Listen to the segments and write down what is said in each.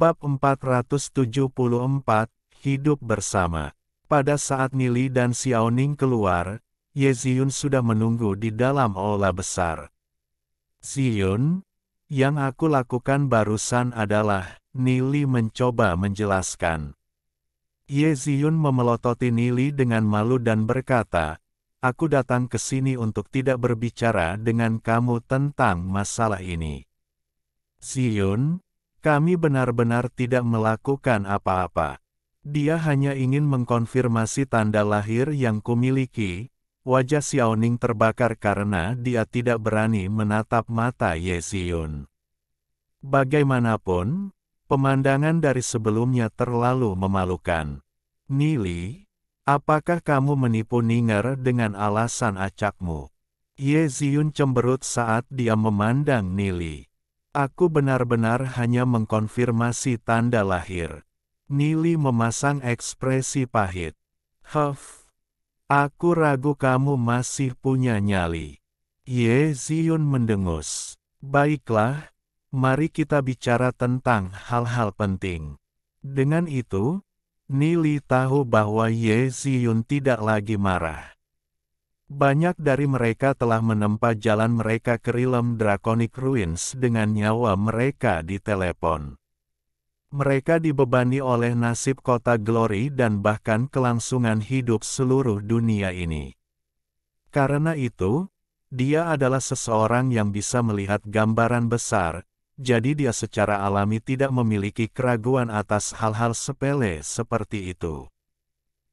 Bab 474, Hidup Bersama. Pada saat Nili dan Xiaoning keluar, Ye Ziyun sudah menunggu di dalam aula besar. "Ziyun, yang aku lakukan barusan adalah," Nili mencoba menjelaskan. Ye Ziyun memelototi Nili dengan malu dan berkata, "Aku datang ke sini untuk tidak berbicara dengan kamu tentang masalah ini. Ziyun, kami benar-benar tidak melakukan apa-apa. Dia hanya ingin mengkonfirmasi tanda lahir yang kumiliki." Wajah Xiaoning terbakar karena dia tidak berani menatap mata Ye Ziyun. Bagaimanapun, pemandangan dari sebelumnya terlalu memalukan. "Nili, apakah kamu menipu Ninger dengan alasan acakmu?" Ye Ziyun cemberut saat dia memandang Nili. "Aku benar-benar hanya mengkonfirmasi tanda lahir." Nili memasang ekspresi pahit. Aku ragu kamu masih punya nyali." Ye Ziyun mendengus. "Baiklah, mari kita bicara tentang hal-hal penting." Dengan itu, Nili tahu bahwa Ye Ziyun tidak lagi marah. Banyak dari mereka telah menempa jalan mereka ke Realm Draconic Ruins dengan nyawa mereka di telepon. Mereka dibebani oleh nasib kota Glory dan bahkan kelangsungan hidup seluruh dunia ini. Karena itu, dia adalah seseorang yang bisa melihat gambaran besar, jadi dia secara alami tidak memiliki keraguan atas hal-hal sepele seperti itu.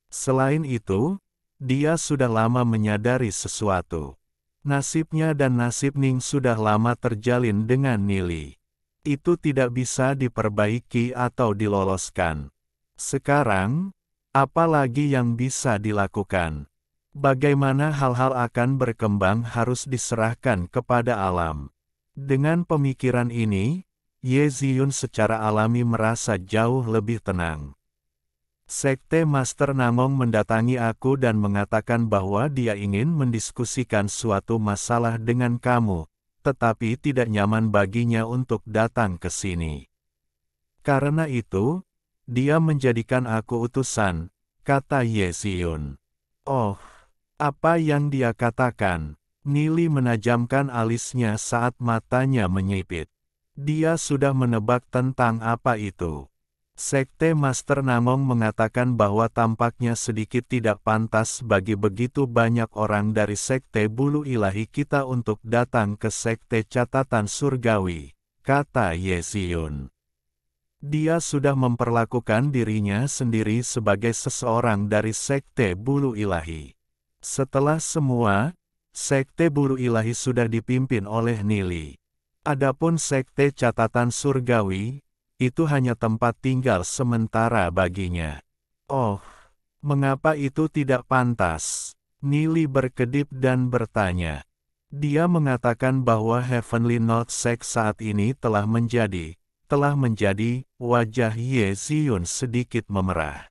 Selain itu, dia sudah lama menyadari sesuatu. Nasibnya dan nasib Ning sudah lama terjalin dengan Nili. Itu tidak bisa diperbaiki atau diloloskan. Sekarang, apa lagi yang bisa dilakukan? Bagaimana hal-hal akan berkembang harus diserahkan kepada alam. Dengan pemikiran ini, Ye Ziyun secara alami merasa jauh lebih tenang. "Sekte Master Namong mendatangi aku dan mengatakan bahwa dia ingin mendiskusikan suatu masalah dengan kamu, tetapi tidak nyaman baginya untuk datang ke sini. Karena itu, dia menjadikan aku utusan," kata Ye Ziyun. "Oh, apa yang dia katakan?" Nili menajamkan alisnya saat matanya menyipit. Dia sudah menebak tentang apa itu. Sekte Master Namong mengatakan bahwa tampaknya sedikit tidak pantas bagi begitu banyak orang dari Sekte Bulu Ilahi kita untuk datang ke Sekte Catatan Surgawi, kata Ye Ziyun. Dia sudah memperlakukan dirinya sendiri sebagai seseorang dari Sekte Bulu Ilahi. Setelah semua, Sekte Bulu Ilahi sudah dipimpin oleh Nili. Adapun Sekte Catatan Surgawi, itu hanya tempat tinggal sementara baginya. "Oh, mengapa itu tidak pantas?" Nili berkedip dan bertanya. Dia mengatakan bahwa Heavenly North Sect saat ini telah menjadi, wajah Ye Ziyun sedikit memerah.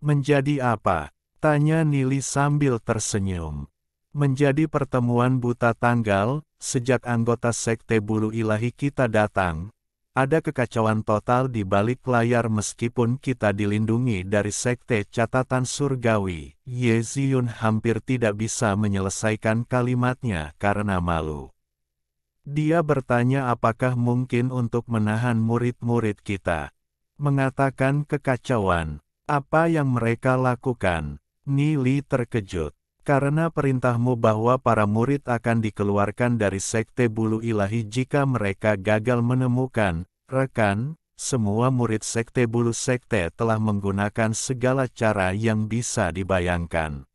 "Menjadi apa?" tanya Nili sambil tersenyum. "Menjadi pertemuan buta tanggal, sejak anggota Sekte Bulu Ilahi kita datang. Ada kekacauan total di balik layar meskipun kita dilindungi dari Sekte Catatan Surgawi." Ye Ziyun hampir tidak bisa menyelesaikan kalimatnya karena malu. Dia bertanya apakah mungkin untuk menahan murid-murid kita. Mengatakan kekacauan, apa yang mereka lakukan? Nili terkejut. "Karena perintahmu bahwa para murid akan dikeluarkan dari Sekte Bulu Ilahi jika mereka gagal menemukan rekan, semua murid Sekte Bulu Sekte telah menggunakan segala cara yang bisa dibayangkan.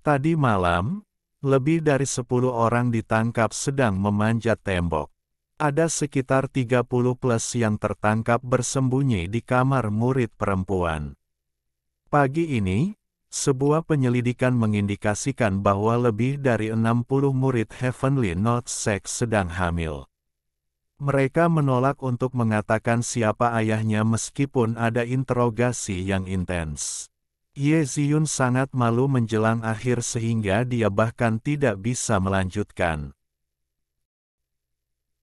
Tadi malam, lebih dari 10 orang ditangkap sedang memanjat tembok. Ada sekitar 30 plus yang tertangkap bersembunyi di kamar murid perempuan. Pagi ini, sebuah penyelidikan mengindikasikan bahwa lebih dari 60 murid Heavenly North Sect sedang hamil. Mereka menolak untuk mengatakan siapa ayahnya meskipun ada interogasi yang intens." Ye Ziyun sangat malu menjelang akhir sehingga dia bahkan tidak bisa melanjutkan.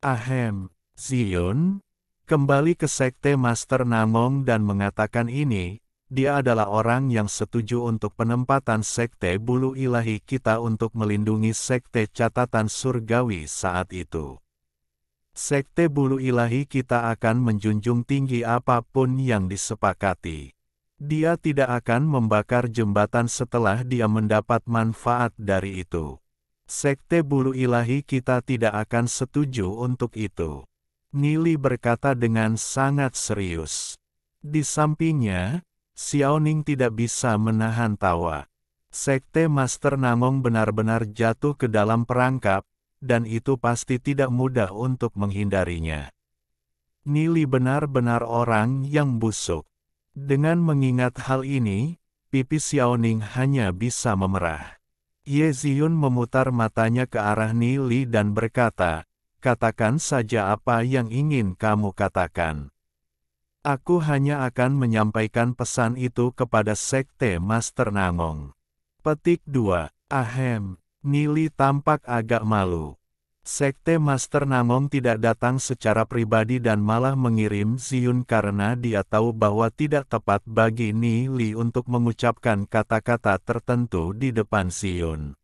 "Ahem, Ziyun, kembali ke Sekte Master Namong dan mengatakan ini, dia adalah orang yang setuju untuk penempatan Sekte Bulu Ilahi kita untuk melindungi Sekte Catatan Surgawi saat itu. Sekte Bulu Ilahi kita akan menjunjung tinggi apapun yang disepakati. Dia tidak akan membakar jembatan setelah dia mendapat manfaat dari itu. Sekte Bulu Ilahi kita tidak akan setuju untuk itu. Nili berkata dengan sangat serius. Di sampingnya, Xiaoning tidak bisa menahan tawa. Sekte Master Namong benar-benar jatuh ke dalam perangkap, dan itu pasti tidak mudah untuk menghindarinya. Nili benar-benar orang yang busuk. Dengan mengingat hal ini, pipi Xiaoning hanya bisa memerah. Ye Ziyun memutar matanya ke arah Nili dan berkata, "Katakan saja apa yang ingin kamu katakan. Aku hanya akan menyampaikan pesan itu kepada Sekte Master Namong." Petik 2. Ahem. Nili tampak agak malu. Sekte Master Namong tidak datang secara pribadi dan malah mengirim Ziyun karena dia tahu bahwa tidak tepat bagi Nili untuk mengucapkan kata-kata tertentu di depan Ziyun.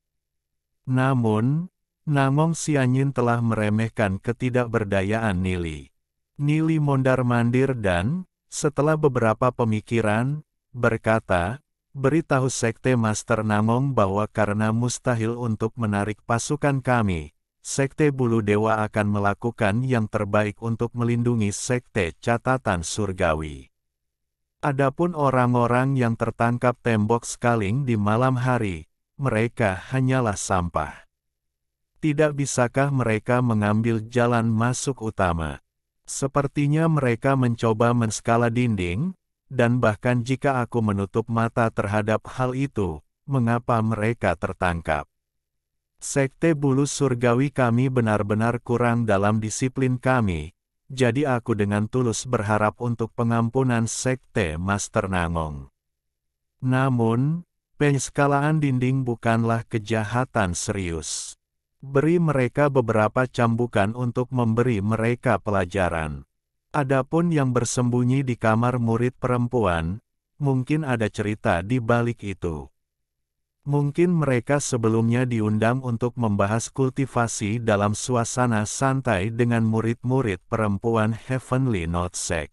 Namun, Namong Xianyin telah meremehkan ketidakberdayaan Nili. Nili mondar-mandir dan, setelah beberapa pemikiran, berkata, "Beritahu Sekte Master Namong bahwa karena mustahil untuk menarik pasukan kami, Sekte Bulu Dewa akan melakukan yang terbaik untuk melindungi Sekte Catatan Surgawi. Adapun orang-orang yang tertangkap tembok Skaling di malam hari, mereka hanyalah sampah. Tidak bisakah mereka mengambil jalan masuk utama? Sepertinya mereka mencoba menskala dinding, dan bahkan jika aku menutup mata terhadap hal itu, mengapa mereka tertangkap? Sekte Bulu Surgawi kami benar-benar kurang dalam disiplin kami, jadi aku dengan tulus berharap untuk pengampunan Sekte Master Namong. Namun, penskalaan dinding bukanlah kejahatan serius. Beri mereka beberapa cambukan untuk memberi mereka pelajaran. Adapun yang bersembunyi di kamar murid perempuan, mungkin ada cerita di balik itu. Mungkin mereka sebelumnya diundang untuk membahas kultivasi dalam suasana santai dengan murid-murid perempuan Heavenly Note Sect.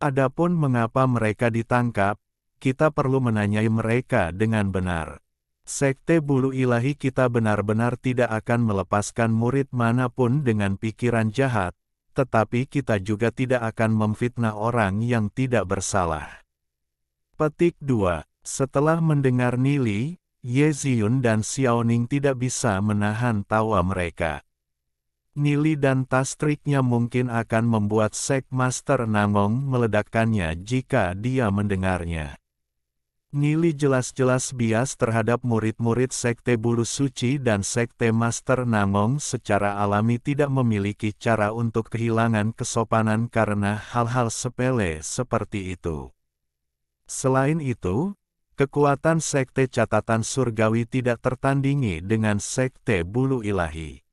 Adapun mengapa mereka ditangkap, kita perlu menanyai mereka dengan benar. Sekte Bulu Ilahi kita benar-benar tidak akan melepaskan murid manapun dengan pikiran jahat, tetapi kita juga tidak akan memfitnah orang yang tidak bersalah. Petik 2. Setelah mendengar Nili, Ye Ziyun dan Xiaoning tidak bisa menahan tawa mereka. Nili dan tastriknya mungkin akan membuat Sek Master Namong meledakkannya jika dia mendengarnya. Nili jelas-jelas bias terhadap murid-murid Sekte Bulu Suci dan Sekte Master Namong secara alami tidak memiliki cara untuk kehilangan kesopanan karena hal-hal sepele seperti itu. Selain itu, kekuatan Sekte Catatan Surgawi tidak tertandingi dengan Sekte Bulu Ilahi.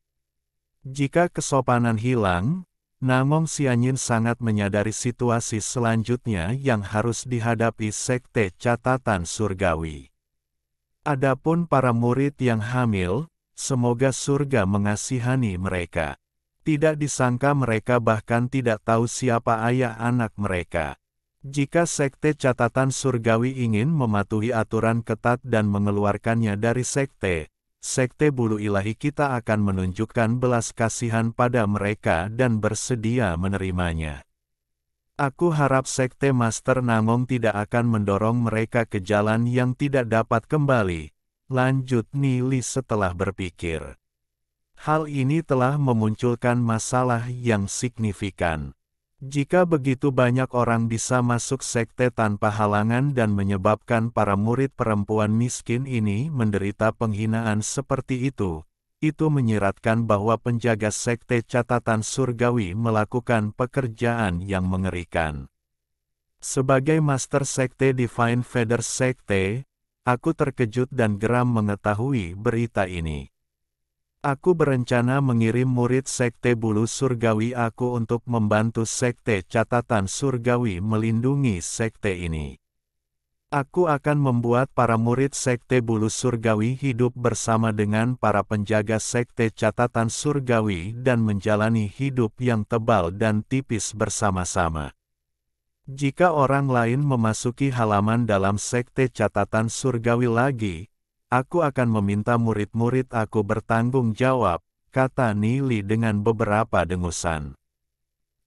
Jika kesopanan hilang, Namong Xianyin sangat menyadari situasi selanjutnya yang harus dihadapi Sekte Catatan Surgawi. Adapun para murid yang hamil, semoga surga mengasihani mereka. Tidak disangka mereka bahkan tidak tahu siapa ayah anak mereka. Jika Sekte Catatan Surgawi ingin mematuhi aturan ketat dan mengeluarkannya dari Sekte Bulu Ilahi kita akan menunjukkan belas kasihan pada mereka dan bersedia menerimanya. Aku harap Sekte Master Namong tidak akan mendorong mereka ke jalan yang tidak dapat kembali, lanjut Nili setelah berpikir. Hal ini telah memunculkan masalah yang signifikan. Jika begitu banyak orang bisa masuk sekte tanpa halangan dan menyebabkan para murid perempuan miskin ini menderita penghinaan seperti itu menyiratkan bahwa penjaga sekte catatan surgawi melakukan pekerjaan yang mengerikan. Sebagai master sekte Divine Feather Sekte, aku terkejut dan geram mengetahui berita ini. Aku berencana mengirim murid Sekte Bulu Surgawi aku untuk membantu Sekte Catatan Surgawi melindungi sekte ini. Aku akan membuat para murid Sekte Bulu Surgawi hidup bersama dengan para penjaga Sekte Catatan Surgawi dan menjalani hidup yang tebal dan tipis bersama-sama. Jika orang lain memasuki halaman dalam Sekte Catatan Surgawi lagi, aku akan meminta murid-murid aku bertanggung jawab, kata Nili dengan beberapa dengusan.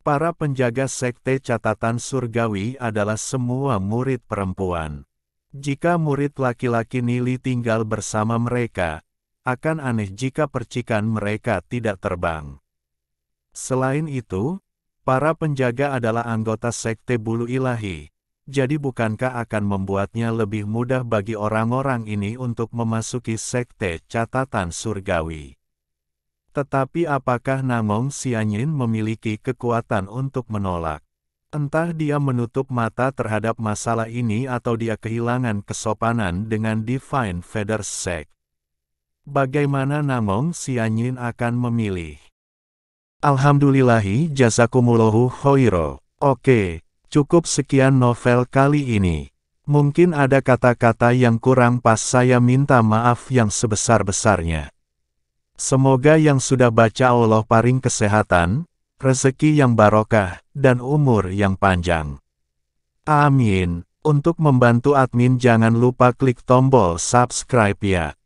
Para penjaga Sekte Catatan Surgawi adalah semua murid perempuan. Jika murid laki-laki Nili tinggal bersama mereka, akan aneh jika percikan mereka tidak terbang. Selain itu, para penjaga adalah anggota Sekte Bulu Ilahi. Jadi bukankah akan membuatnya lebih mudah bagi orang-orang ini untuk memasuki Sekte Catatan Surgawi? Tetapi apakah Namong Xianyin memiliki kekuatan untuk menolak? Entah dia menutup mata terhadap masalah ini atau dia kehilangan kesopanan dengan Divine Feather Sect. Bagaimana Namong Xianyin akan memilih? Alhamdulillahi jazakumullahu khairo. Oke. Cukup sekian novel kali ini. Mungkin ada kata-kata yang kurang pas, saya minta maaf yang sebesar-besarnya. Semoga yang sudah baca Allah paring kesehatan, rezeki yang barokah, dan umur yang panjang. Amin. Untuk membantu admin jangan lupa klik tombol subscribe ya.